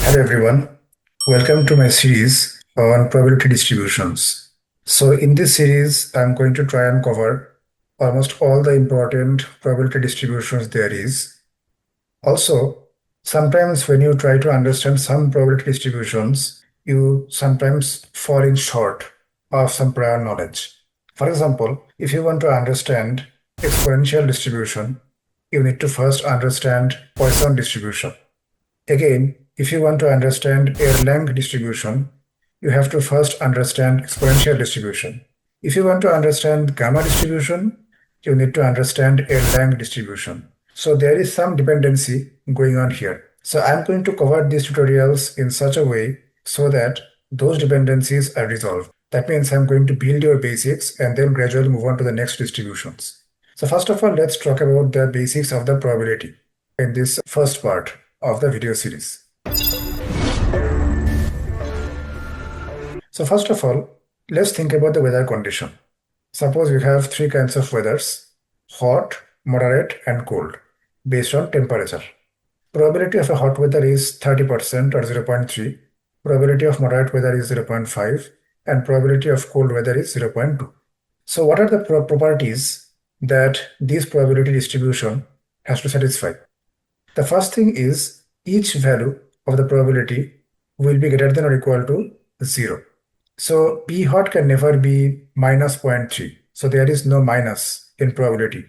Hello everyone, welcome to my series on probability distributions. So in this series, I'm going to try and cover almost all the important probability distributions there is. Also, sometimes when you try to understand some probability distributions, you sometimes fall in short of some prior knowledge. For example, if you want to understand exponential distribution, you need to first understand Poisson distribution. Again, if you want to understand Erlang distribution, you have to first understand exponential distribution. If you want to understand gamma distribution, you need to understand Erlang distribution. So there is some dependency going on here. So I'm going to cover these tutorials in such a way so that those dependencies are resolved. That means I'm going to build your basics and then gradually move on to the next distributions. So first of all, let's talk about the basics of the probability in this first part of the video series. So first of all, let's think about the weather condition. Suppose we have three kinds of weathers: hot, moderate, and cold, based on temperature. Probability of a hot weather is 30% or 0.3. Probability of moderate weather is 0.5, and probability of cold weather is 0.2. So what are the properties that this probability distribution has to satisfy? The first thing is each value of the probability will be greater than or equal to 0. So P hot can never be minus 0.3. So there is no minus in probability.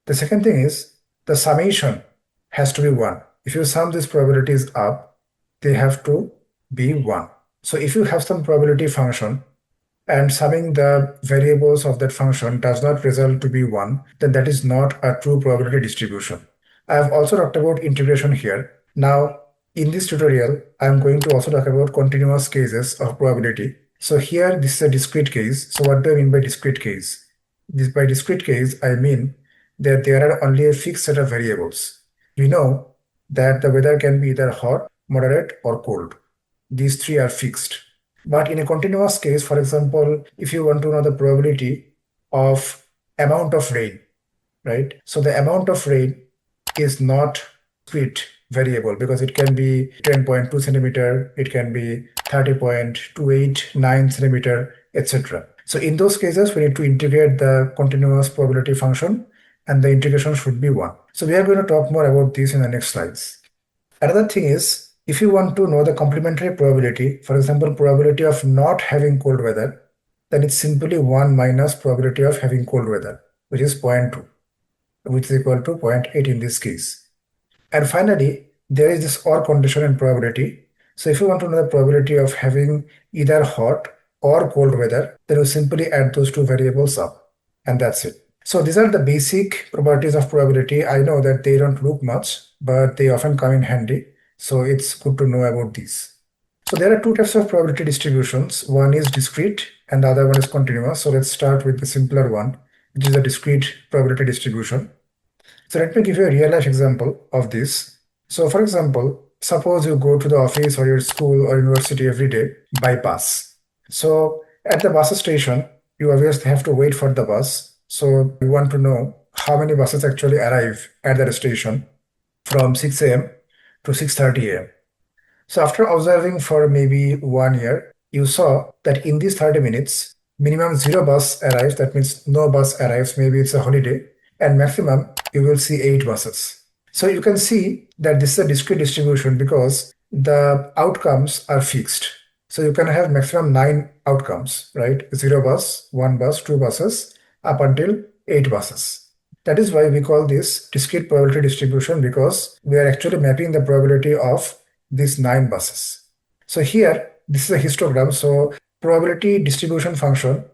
The second thing is the summation has to be 1. If you sum these probabilities up, they have to be 1. So if you have some probability function and summing the variables of that function does not result to be 1, then that is not a true probability distribution. I have also talked about integration here. Now, in this tutorial, I'm going to also talk about continuous cases of probability. So here, this is a discrete case. So what do I mean by discrete case? By discrete case, I mean that there are only a fixed set of variables. We know that the weather can be either hot, moderate, or cold. These three are fixed. But in a continuous case, for example, if you want to know the probability of amount of rain, right? So the amount of rain is not discrete variable because it can be 10.2 centimeter, it can be 30.289 centimeter, etc. So in those cases, we need to integrate the continuous probability function and the integration should be 1. So we are going to talk more about this in the next slides. Another thing is, if you want to know the complementary probability, for example, probability of not having cold weather, then it's simply 1 minus probability of having cold weather, which is 0.2, which is equal to 0.8 in this case. And finally, there is this OR condition in probability. So if you want to know the probability of having either hot or cold weather, then you simply add those two variables up, and that's it. So these are the basic properties of probability. I know that they don't look much, but they often come in handy. So it's good to know about these. So there are two types of probability distributions. One is discrete and the other one is continuous. So let's start with the simpler one, which is a discrete probability distribution. So let me give you a real life example of this. So for example, suppose you go to the office or your school or university every day by bus. So at the bus station, you obviously have to wait for the bus. So you want to know how many buses actually arrive at that station from 6 a.m. to 6:30 a.m. So after observing for maybe 1 year, you saw that in these 30 minutes, minimum 0 bus arrives. That means no bus arrives. Maybe it's a holiday. And maximum, you will see 8 buses. So you can see that this is a discrete distribution because the outcomes are fixed. So you can have maximum 9 outcomes, right? 0 bus, 1 bus, 2 buses, up until 8 buses. That is why we call this discrete probability distribution, because we are actually mapping the probability of these 9 buses. So here, this is a histogram. So probability distribution function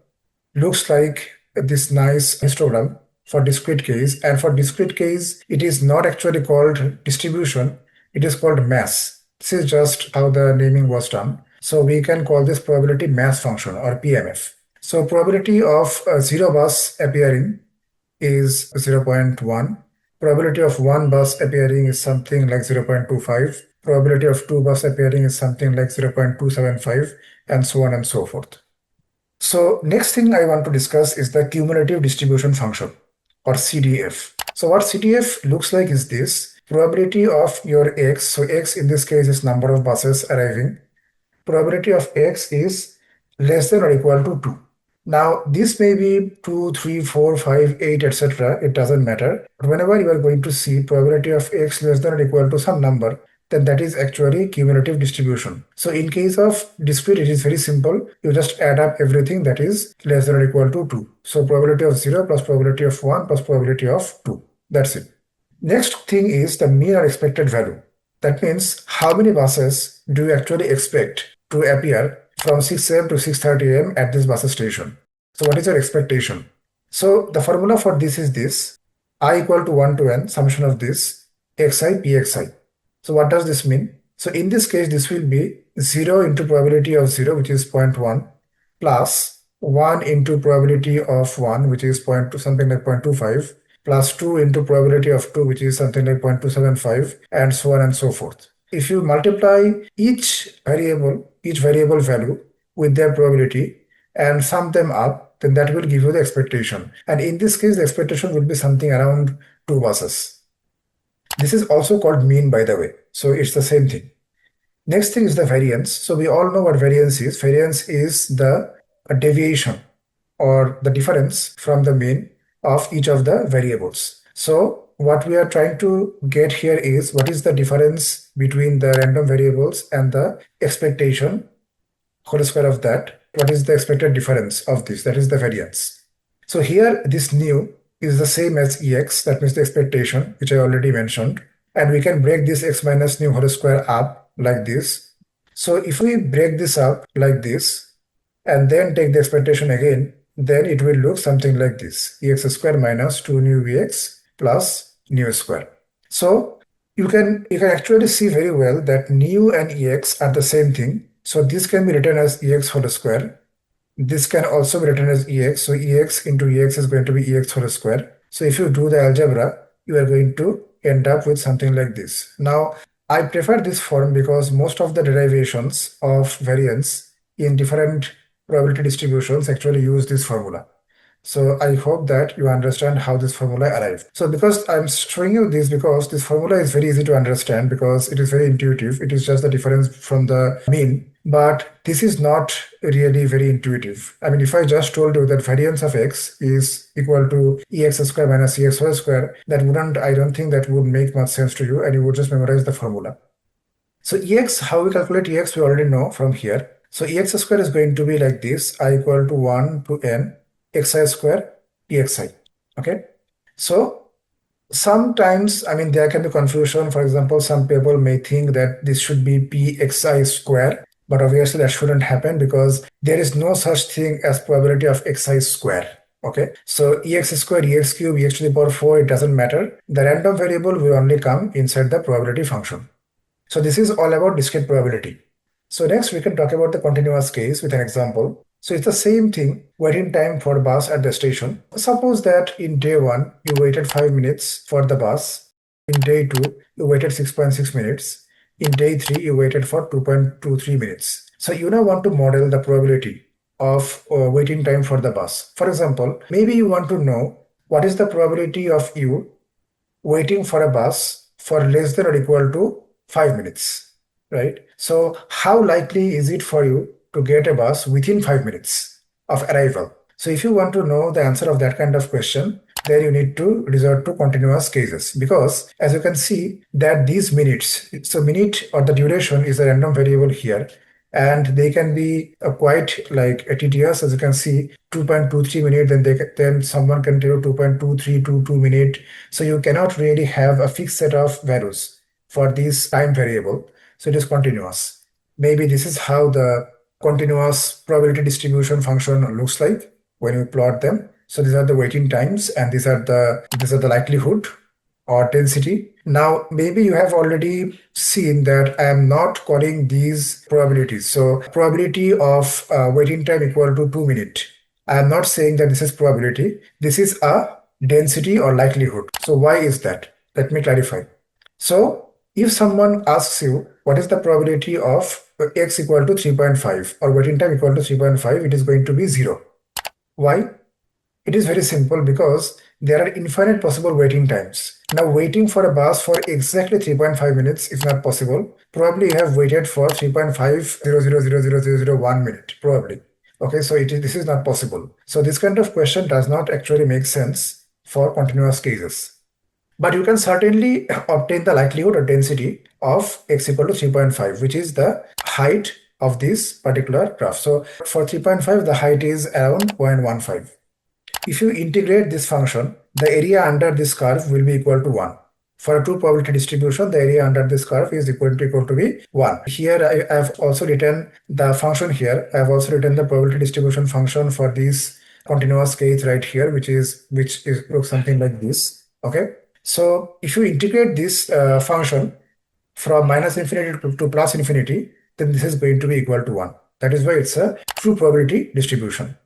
looks like this nice histogram for discrete case. And for discrete case, it is not actually called distribution. It is called mass. This is just how the naming was done. So we can call this probability mass function or PMF. So probability of 0 bus appearing is 0.1. Probability of 1 bus appearing is something like 0.25. Probability of 2 bus appearing is something like 0.275, and so on and so forth. So next thing I want to discuss is the cumulative distribution function, or CDF. So what CDF looks like is this. probability of your x, so x in this case is number of buses arriving, probability of x is less than or equal to 2. Now, this may be 2, 3, 4, 5, 8, etc. It doesn't matter. But whenever you are going to see probability of x less than or equal to some number, then that is actually cumulative distribution. So in case of discrete, it is very simple. You just add up everything that is less than or equal to 2. So probability of 0 plus probability of 1 plus probability of 2. That's it. Next thing is the mean or expected value. That means how many buses do you actually expect to appear from 6 a.m. to 6:30 a.m. at this bus station. So what is your expectation? So the formula for this is this: I equal to 1 to n summation of this xi pxi. So what does this mean? So in this case, this will be 0 into probability of 0, which is 0.1, plus 1 into probability of 1, which is 0.2, something like 0.25, plus 2 into probability of 2, which is something like 0.275, and so on and so forth. If you multiply each variable value with their probability and sum them up, then that will give you the expectation. And in this case, the expectation will be something around 2 buses. This is also called mean, by the way. So it's the same thing. Next thing is the variance. So we all know what variance is. Variance is the deviation or the difference from the mean of each of the variables. So what we are trying to get here is what is the difference between the random variables and the expectation whole square of that. What is the expected difference of this? That is the variance. So here this nu is the same as ex, that means the expectation, which I already mentioned. And we can break this x minus nu whole square up like this. So if we break this up like this and then take the expectation again, then it will look something like this: ex square minus 2 nu vx plus nu square. So you can actually see very well that nu and ex are the same thing. So this can be written as ex whole square. This can also be written as ex. So ex into ex is going to be ex whole square. So if you do the algebra, you are going to end up with something like this. Now, I prefer this form because most of the derivations of variance in different probability distributions actually use this formula. So I hope that you understand how this formula arrived. So because I'm showing you this, because this formula is very easy to understand because it is very intuitive. It is just the difference from the mean. But this is not really very intuitive. I mean, if I just told you that variance of x is equal to ex square minus ex whole square, I don't think that would make much sense to you, and you would just memorize the formula. So ex, how we calculate ex, we already know from here. So ex square is going to be like this: I equal to 1 to n xi square pxi. Okay. So sometimes, I mean, there can be confusion. For example, some people may think that this should be pxi square, but obviously that shouldn't happen because there is no such thing as probability of xi square. Okay, so ex square, ex cube, ex to the power 4, it doesn't matter. The random variable will only come inside the probability function. So this is all about discrete probability. So next we can talk about the continuous case with an example. So it's the same thing, waiting time for bus at the station. Suppose that in day 1, you waited 5 minutes for the bus. In day 2, you waited 6.6 minutes. In day 3, you waited for 2.23 minutes. So you now want to model the probability of waiting time for the bus. For example, maybe you want to know what is the probability of you waiting for a bus for less than or equal to 5 minutes, right? So how likely is it for you to get a bus within 5 minutes of arrival? So if you want to know the answer of that kind of question, then you need to resort to continuous cases, because as you can see that these minutes, so minute or the duration is a random variable here, and they can be quite like tedious. As you can see, 2.23 minutes, then someone can tell you 2.2322 minute. So you cannot really have a fixed set of values for this time variable. So it is continuous. Maybe this is how the continuous probability distribution function looks like when you plot them. So these are the waiting times, and these are the likelihood or density. Now, maybe you have already seen that I am not calling these probabilities. So probability of waiting time equal to 2 minutes. I am not saying that this is probability. This is a density or likelihood. So why is that? Let me clarify. So if someone asks you what is the probability of x equal to 3.5 or waiting time equal to 3.5, it is going to be 0. Why? It is very simple, because there are infinite possible waiting times. Now, waiting for a bus for exactly 3.5 minutes is not possible. Probably you have waited for 3.50000001 minute, probably. Okay, so this is not possible. So this kind of question does not actually make sense for continuous cases. But you can certainly obtain the likelihood or density of x equal to 3.5, which is the height of this particular graph. So for 3.5, the height is around 0.15. If you integrate this function, the area under this curve will be equal to 1. For a true probability distribution, the area under this curve is equal to be 1. Here I have also written the function here. I have also written the probability distribution function for this continuous case right here, which looks something like this. Okay. So if you integrate this function from minus infinity to plus infinity, then this is going to be equal to 1. That is why it's a true probability distribution.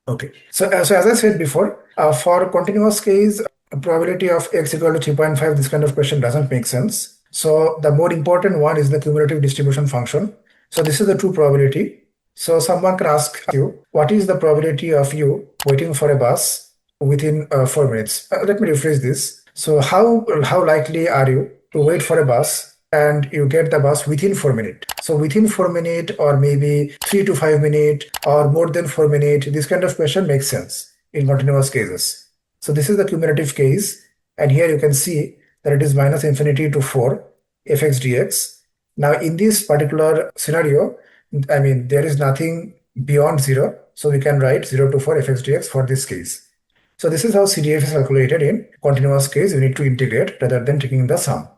Okay. So as I said before, for continuous case, probability of x equal to 3.5, this kind of question doesn't make sense. So the more important one is the cumulative distribution function. So this is the true probability. So someone can ask you, what is the probability of you waiting for a bus within 4 minutes? Let me rephrase this. So how likely are you to wait for a bus and you get the bus within 4 minutes? So within 4 minutes, or maybe 3 to 5 minutes, or more than 4 minutes, this kind of question makes sense in continuous cases. So this is the cumulative case, and here you can see that it is minus infinity to 4 fx dx. Now in this particular scenario, I mean, there is nothing beyond 0, so we can write 0 to 4 fx dx for this case. So this is how CDF is calculated in continuous case. You need to integrate rather than taking the sum.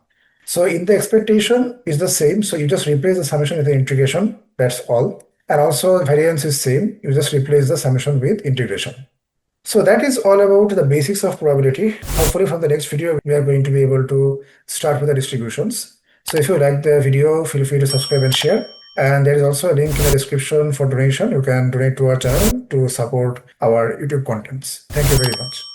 So in the expectation is the same. So you just replace the summation with the integration. That's all. And also variance is same. You just replace the summation with integration. So that is all about the basics of probability. Hopefully from the next video, we are going to be able to start with the distributions. So if you like the video, feel free to subscribe and share. And there is also a link in the description for donation. You can donate to our channel to support our YouTube contents. Thank you very much.